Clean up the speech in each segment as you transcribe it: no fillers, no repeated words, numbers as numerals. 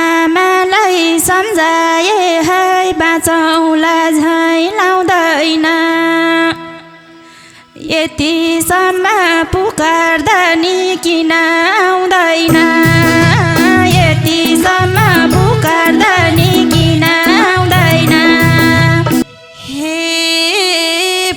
आमालाई सम्झाए है बाँचौला झै लाउँदैन यतिसम्म पुकार्दा नि किन आउँदैन यतिसम्म पुकार्दा नि किन आउँदैन हे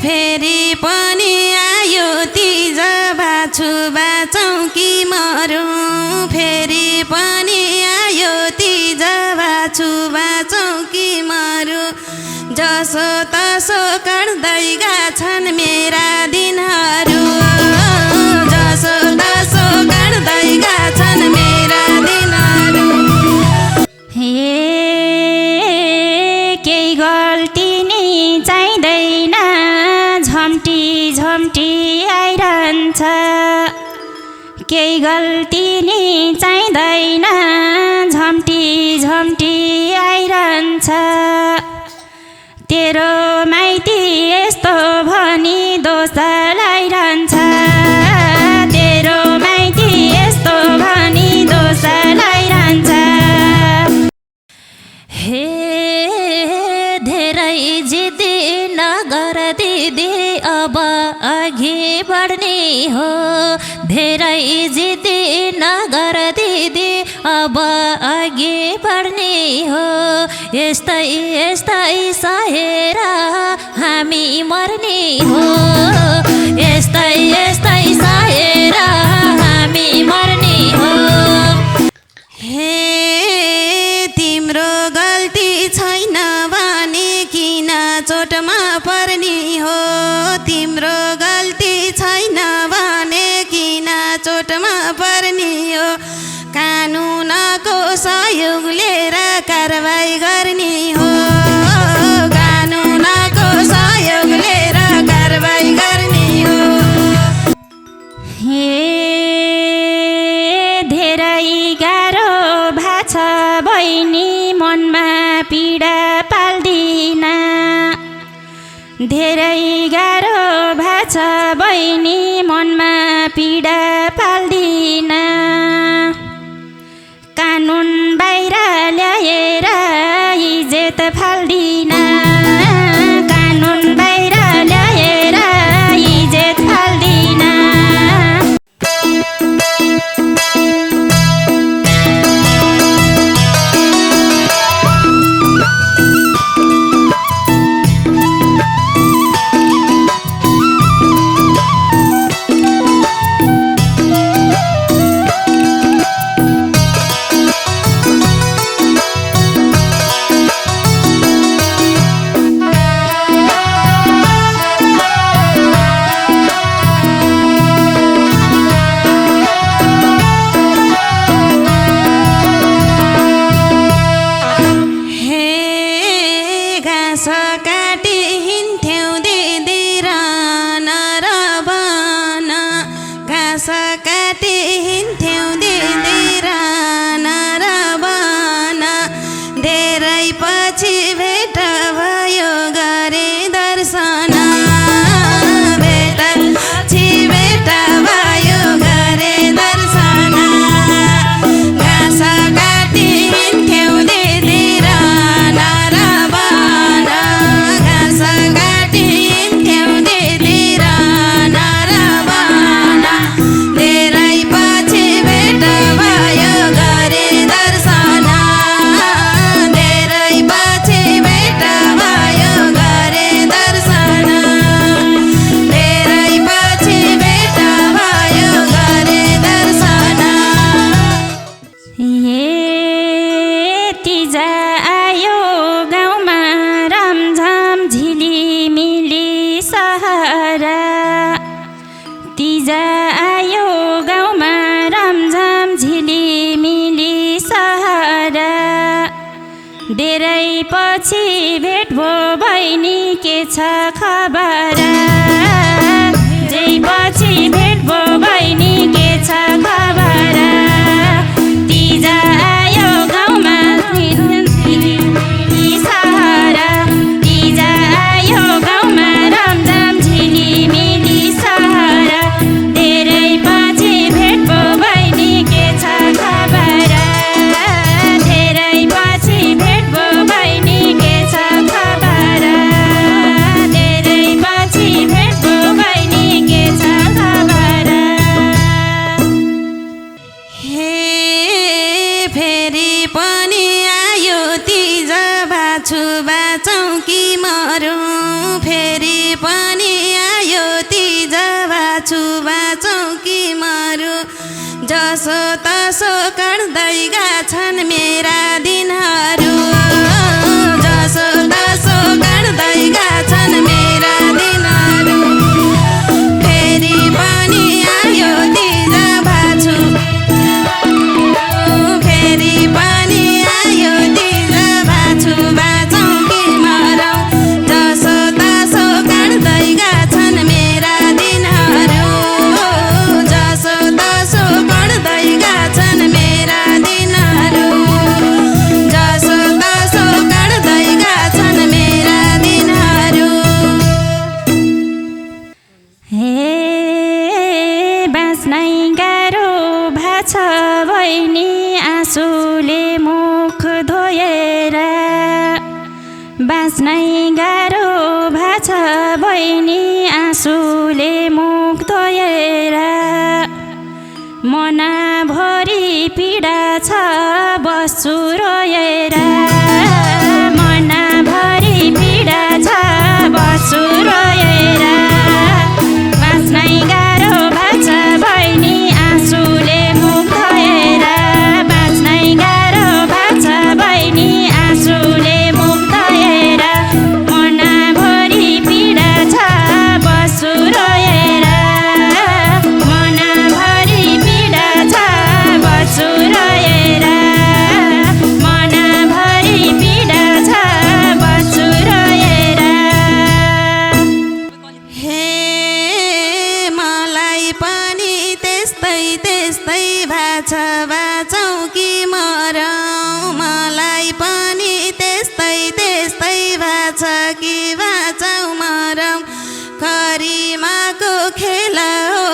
फेरि पनि आयो तिज बाछु बाँचौँ कि मरौँ फेरि पनि आयो तिज बाछु बाँचौँ कि मरौँ जसो तसो काट्दै गएछन् मेरा दिनहरू जसो तसो काट्दै गएछन् मेरा दिनहरू हे केही गल्ती नि चाहिँदैन झम्टी झम्टी आइरहन्छ केही गल्ती नि चाहिँदैन झम्टी झम्टी आइरहन्छ तेरो माइती यस्तो भनी दोष लगाइरहन्छ तेरो माइती यस्तो भनी दोष लगाइरहन्छ हे धेरै जिद्दी नगर दिदी अब अघि बढ्ने हो धेरै जिद्दी नगर दिदी अब अघि बढ्ने हो यस्तै यस्तै सहेर हामी मर्ने हो यस्तै यस्तै सहेर हामी मर्ने हो हे तिम्रो गल्ती छैन भने किन चोटमा पर्ने हो तिम्रो गल्ती छैन भने किन चोटमा पर्ने हो कानुनको सहयोग लिएर कारबाही गर्ने हो कानुनको सहयोग लिएर कारबाही गर्ने हो हे धेरै गाह्रो भाछ बहिनी मनमा पीडा पाल्दिन धेरै गाह्रो भाछ बहिनी मनमा पीडा पाल्दिन कानुन बाहिर ल्याएर इज्जत फाल्दिन कानुन बाहिर ल्याएर इज्जत फाल्दिन धेरै पछि भेट भो बहिनी के छ खबर जै पछि भेट भो बहिनी के छ खबर तिजा आयो गाउँमा सहरा तिजा आयो गाउँमा रमझम झिलिमिली सहरा धेरै पछि भेट भो बहिनी के छ खबर धेरै आयो तिज बाछु बाचौँ कि मरौँ फेरि पनि आयो तिज बाछु बाचौँ कि मरौँ जसो तसो काट्दै गएछन् मेरा दिनहरू जसो तसो काट्दै गएछन् मेरा दिनहरू फेरि पनि आयो तिज बाछु फेरि पनि आयो तिज बाछु बाचौँ कि मरौँ जसो तसो काट्दै गएछन् मेरा दिनहरू जसो तसो काट्दै गएछन् मेरा दिनहरू जसो तसो काट्दै गएछन् मेरा दिनहरू हे बाँच्नै गाह्रो भाछ बहिनी आँसुले मुख धोएर बाँच्नै गाह्रो भाछ बहिनी आँसुले मुख धोएर मनाभरि पीडा छ बस्छु रोएर मनाभरि पीडा छ बस्छु रोएर बाँच्नै गाह्रो भाछ बहिनी आँसुले मुख धोएर बाँच्नै गाह्रो भाछ बहिनी आँसुले मुख धोएर मनाभरि पीडा छ बस्छु रोएर मनाभरि पीडा छ बस्छु रोएर मनाभरि पीडा छ बस्छु रोएर हे मलाई पनि त्यस्तै त्यस्तै भाछ बाचौँ कि मरौँ मलाई पनि त्यस्तै त्यस्तै भाछ कि बाचौँ मरौँ करिमाको खेल हो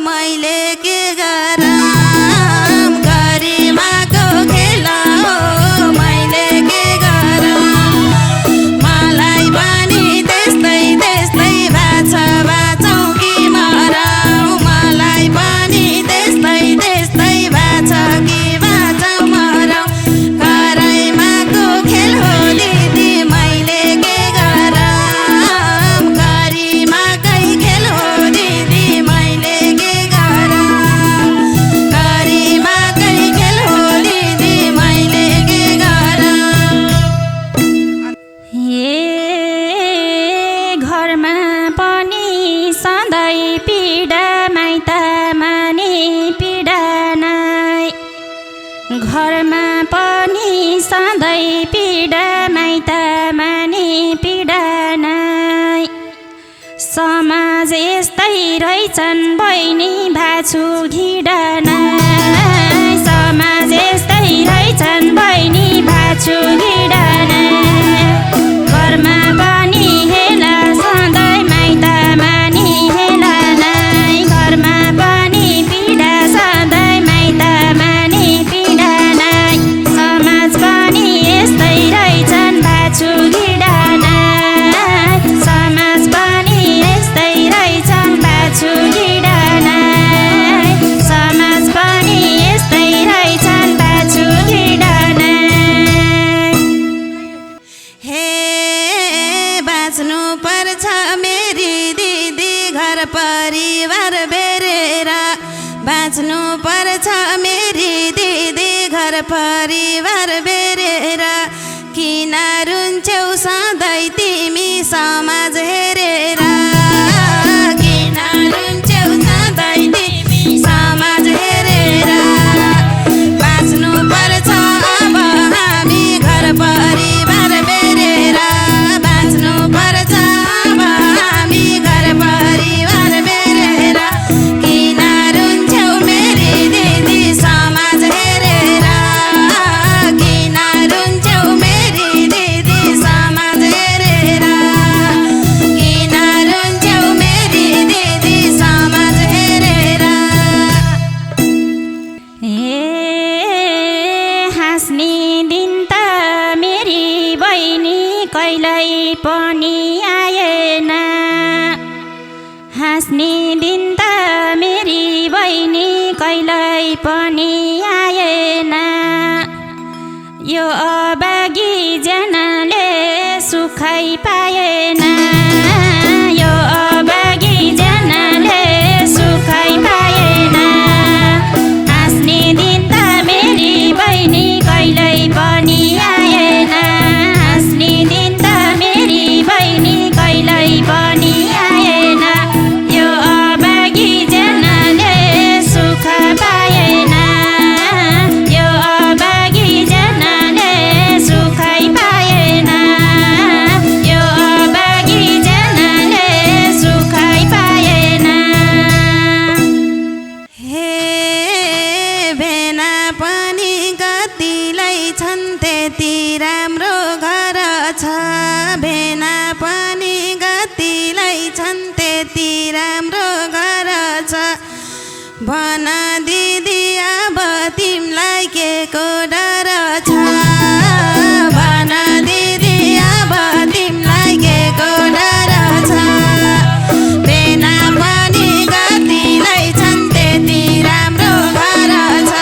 मैले के गरौँ करिमाको खेल हो मैले के गरौँ मलाई पनि त्यस्तै त्यस्तै भाछ बाचौँ कि मरौँ मलाई पनि त्यस्तै त्यस्तै भाछ कि बाचौँ मरौँ कराइमाको खेल हो दिदी मैले के गरौँ करिमाकै खेल हो दिदी मैले के गरौँ करिमाकै खेल हो दिदी मैले के गरौँ हे घरमा पनि सधैँ पीडा माइतमा नि पीडा नै घरमा पनि सधैँ पीडा माइतमा नि पीडा नै समाज यस्तै रहेछन् बहिनी भाछु घिडा नै समाज यस्तै रहेछन् बहिनी भाछु घिडा नै घरमा पनि हेला सधैँ माइतमा नि हेला नै घरमा पनि पीडा सधैँ माइतमा नि पीडा नै समाज पनि यस्तै रहेछन् भाछु घिडा नै समाज पनि यस्तै रहेछन् भाछु घिडा नै समाज पनि यस्तै रहेछन् भाछु घिडा नै हे बाँच्नु पर्छ मेरी दिदी घर परिवार बेरेर बाँच्नु पर्छ मेरी दिदी घर परिवार बेरेर किन रुन्छौ सधैँ तिमी समाज हेरेर किन रुन्छौ सधैँ तिमी समाज हेरेर बाँच्नु पर्छ अब हामी घर परिवार बेरेर बाँच्नु पर्छ अब हामी घर परिवार बेरेर किन रुन्छौ मेरी दिदी समाज हेरेर किन रुन्छौ मेरी दिदी समाज हेरेर किन रुन्छौ मेरी दिदी समाज हेरेर हे हाँस्ने दिन त मेरी बहिनी कहिल्यै पनि आएन हाँस्ने दिन त मेरी बहिनी कहिल्यै पनि आएन यो अभागी जनाले सुखै पाएन यो अभागी जनाले सुखै पाएन हाँस्ने दिन त मेरी बहिनी कहिल्यै पनि आएन हाँस्ने दिन त मेरी बहिनी कहिल्यै पनि आएन यो अभागी जनाले सुख पाएन यो अभागी जनाले सुखै पाएन यो अभागी जनाले सुखै पाएन हे भेना पनि कतिलाई छन् त्यति राम्रो घर छ भेना पनि कतिलाई छन् त्यति राम्रो घर छ भन दिदी अब तिमीलाई के को डर छ भन दिदी अब तिमीलाई के को डर छ भेना पनि कतिलाई छन् त्यति राम्रो घर छ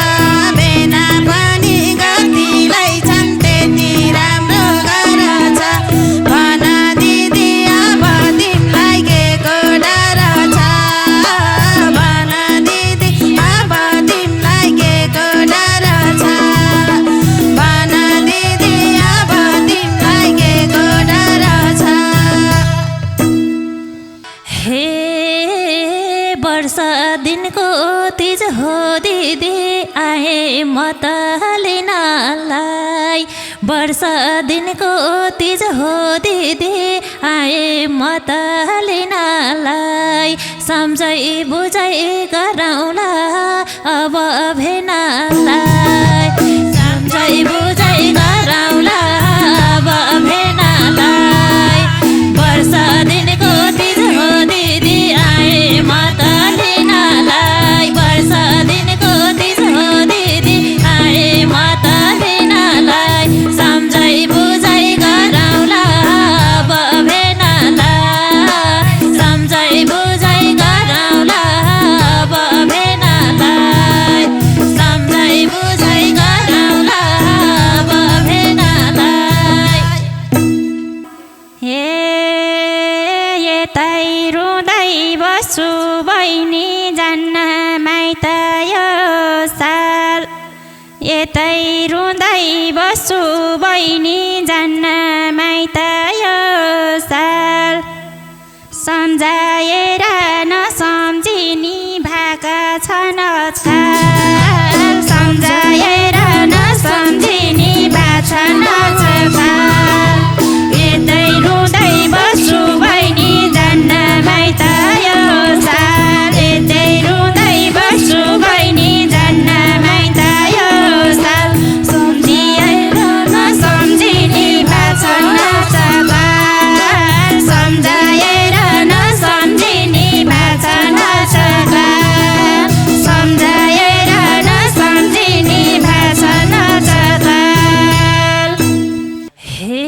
भेना पनि कतिलाई छन् त्यति राम्रो घर छ भन दिदी अब तिमीलाई के को डर छ भन दिदी अब तिमीलाई के को डर छ भन दिदी अब तिमीलाई के को डर छ हे वर्ष दिनको तिज हो दिदी आए म त लिनलाई वर्ष दिनको तिज हो दिदी आए म त लिनलाई सम्झै बुझै गराउला अब भेनालाई सम्झै बुझै गराउला अब भेनालाई वर्ष दिनको तिज हो दिदी आए म त लिनलाई वर्ष दिनको तिज हो दिदी आए म त लिनलाई सम्झै बुझै गराउला अब भेनालाई सम्झै बुझै गराउला अब भेनालाई सम्झै बुझै गराउला अब भेनालाई हे यतै रुँदै बस्छु बहिनी जान्न माइत यो साल यतै रुँदै बस्छु बहिनी जान्न माइत यो साल सम्झाएर नसम्झिनी भाका छन् आजकाल सम्झाएर नसम्झिनी भाका छन् आजकाल यतै रुँदै बस्छु बहिनी जान्न माइत यो साल यतै रुँदै बस्छु बहिनी जान्न माइत यो साल सम्झिएर नसम्झिनी भाका छन् आजकाल सम्झाएर नसम्झिनी भाका छन् आजकाल सम्झाएर नसम्झिनी भाका छन् आजकाल हे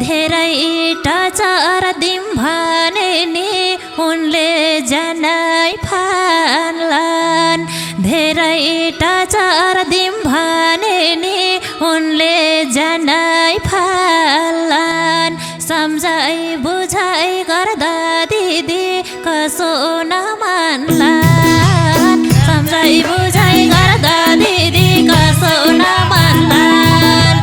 धेरै टचर दिम भने नि उनले जनै फाल्लान् धेरै टचर दिम भने नि उनले जनै फाल्लान् सम्झै बुझाइ गर्दा दिदी कसो नमान्लान् सम्झै बुझाइ गर्दा दिदी कसो नमान्लान्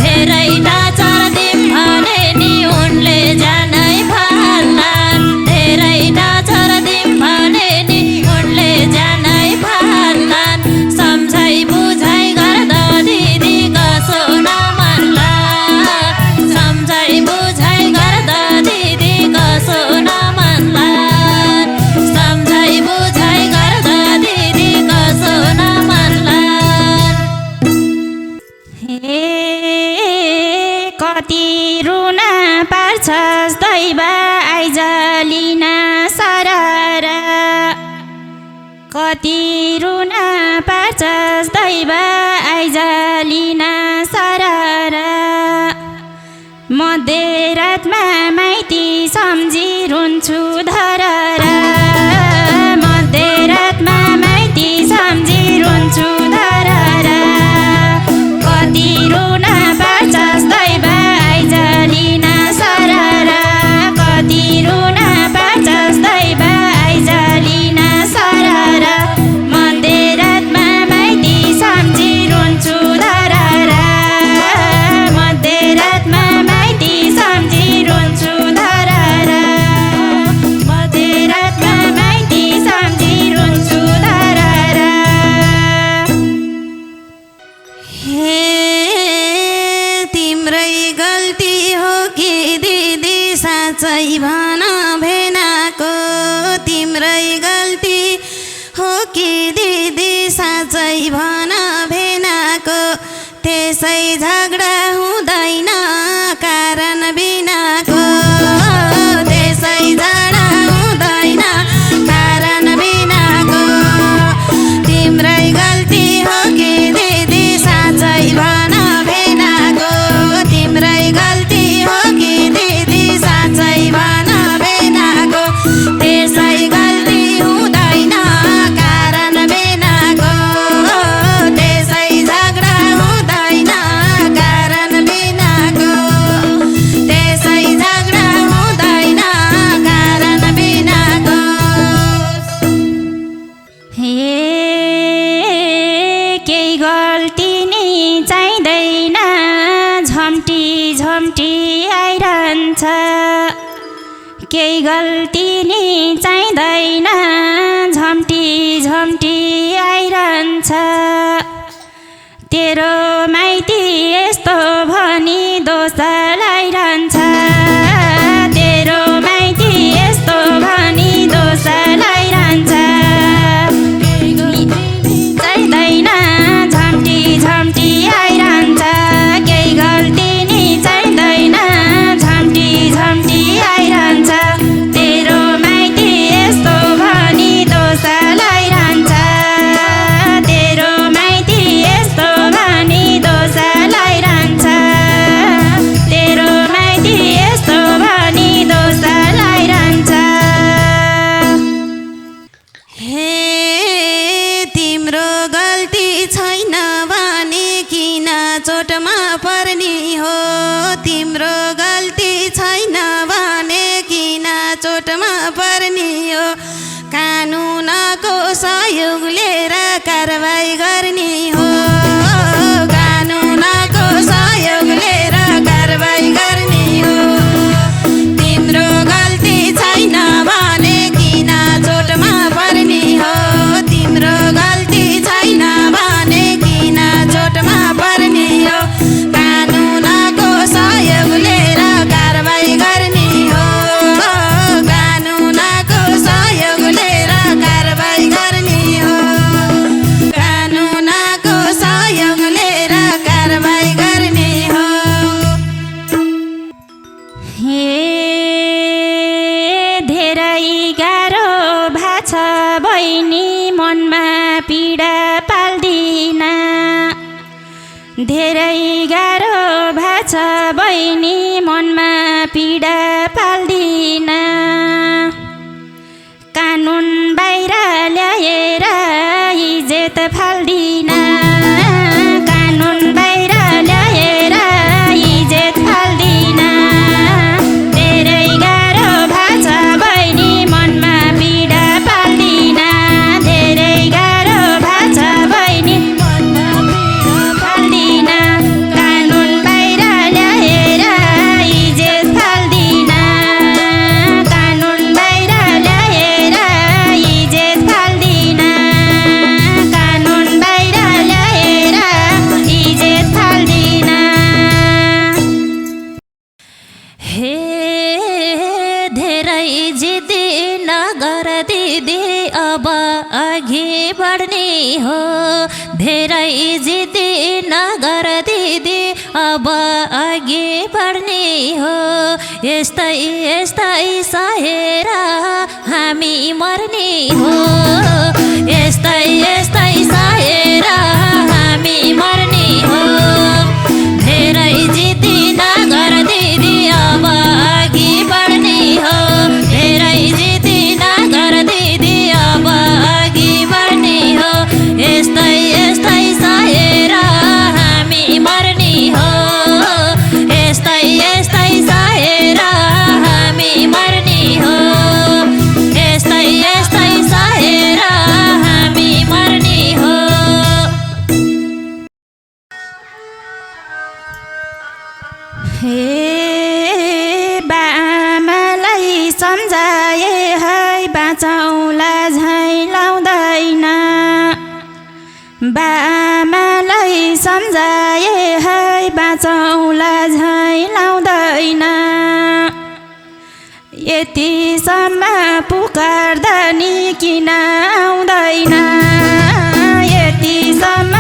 धेरै टचर दिम भने नि उनले जनै फाल्लान् धेरै टचर दिम भने नि उनले जनै फाल्लान् सम्झै बुझाइ गर्दा दिदी कसो नमान्लान् सम्झै बुझाइ गर्दा दिदी कसो नमान्लान् सम्झै बुझाइ गर्दा दिदी कसो नमान्लान् हे कति रुन पार्छस् दैव आइज लिन सरर कति रुन पार्छस् दैव आइज लिन सरर मध्यरातमा माइती सम्झी रुन्छु धरर मध्यरातमा माइती सम्झी रुन्छु धरर साँच्चै भन भेनाको तिम्रै गल्ती हो कि दिदी साँच्चै भन भेनाको त्यसै झगडा हुँदैन कारण बिनाको त्यसै झगडा हुँदैन कारण बिनाको तिम्रै गल्ती हो कि दिदी साँच्चै भन भेनाको तिम्रै गल्ती हो कि दिदी साँच्चै भन भेनाको त्यसै गल्ती हुँदैन कारण बिनाको त्यसै झगडा हुँदैन कारण बिनाको त्यसै झगडा हुँदैन कारण बिनाको हे केही गल्ती नि चाहिँदैन झम्टी झम्टी आइरहन्छ केही गल्ती नि चाहिँदैन झम्टी झम्टी आइरहन्छ तेरो माइती यस्तो भनी दोष लाइरहन्छ तेरो माइती यस्तो भनी दोष लाइरहन्छ चाहिँदैन झम्टी झम्टी आइरहन्छ केही गल्ती नि चाहिँदैन झम्टी झम्टी आइरहन्छ तेरो माइती यस्तो भनी दोष लाइरहन्छ तेरो माइती यस्तो भनी दोष लाइरहन्छ तेरो माइती यस्तो भनी दोष लाइरहन्छ हे तिम्रो गल्ती छैन भने किन चोटमा पर्ने हो तिम्रो गल्ती छैन भने किन चोटमा पर्ने हो कानुनको सहयोग लिएर कारबाही गर्ने हो कानुनको सहयोग लिएर कारबाही गर्ने हो तिम्रो गल्ती छैन भने किन चोटमा पर्ने हो तिम्रो गल्ती छैन भने किन चोटमा पर्ने हो कानुनको सहयोग लिएर कारबाही गर्ने हो कानुनको सहयोग लिएर कारबाही गर्ने हो कानुनको सहयोग लिएर कारबाही गर्ने हो हे धेरै गाह्रो भाछ बहिनी मनमा पीडा पाल्दिन धेरै गाह्रो भाछ बहिनी मनमा पीडा पाल्दिन कानुन बाहिर ल्याएर इज्जत फाल्दिन कानुन बाहिर ल्याएर इज्जत फाल्दिन धेरै गाह्रो भाछ बहिनी मनमा पीडा पाल्दिन धेरै गाह्रो भाछ बहिनी मनमा पीडा पाल्दिन कानुन बाहिर ल्याएर इज्जत फाल्दिन कानुन बाहिर ल्याएर इज्जत फाल्दिन कानुन बाहिर ल्याएर इज्जत फाल्दिन हे धेरै जिद्दी नगर दिदी अब अघि बढ्ने हो धेरै जिद्दी नगर दिदी अब अघि बढ्ने हो यस्तै यस्तै सहेर हामी मर्ने हो यस्तै यस्तै सहेर हामी मर्ने हो धेरै जिद्दी नगर दिदी अब अघि बढ्ने हो धेरै जिद्दी नगर दिदी अब अघि बढ्ने हो यस्तै यस्तै सहेर हामी मर्ने हो यस्तै यस्तै सहेर हामी मर्ने हो यस्तै यस्तै सहेर हामी मर्ने हो हे बाआमालाई सम्झाए है बाँचौला झैँ लाउँदैन बाआमालाई सम्झाए है बाँचौला झैँ लाउँदैन यतिसम्म पुकार्दा नि किन आउँदैन यतिसम्म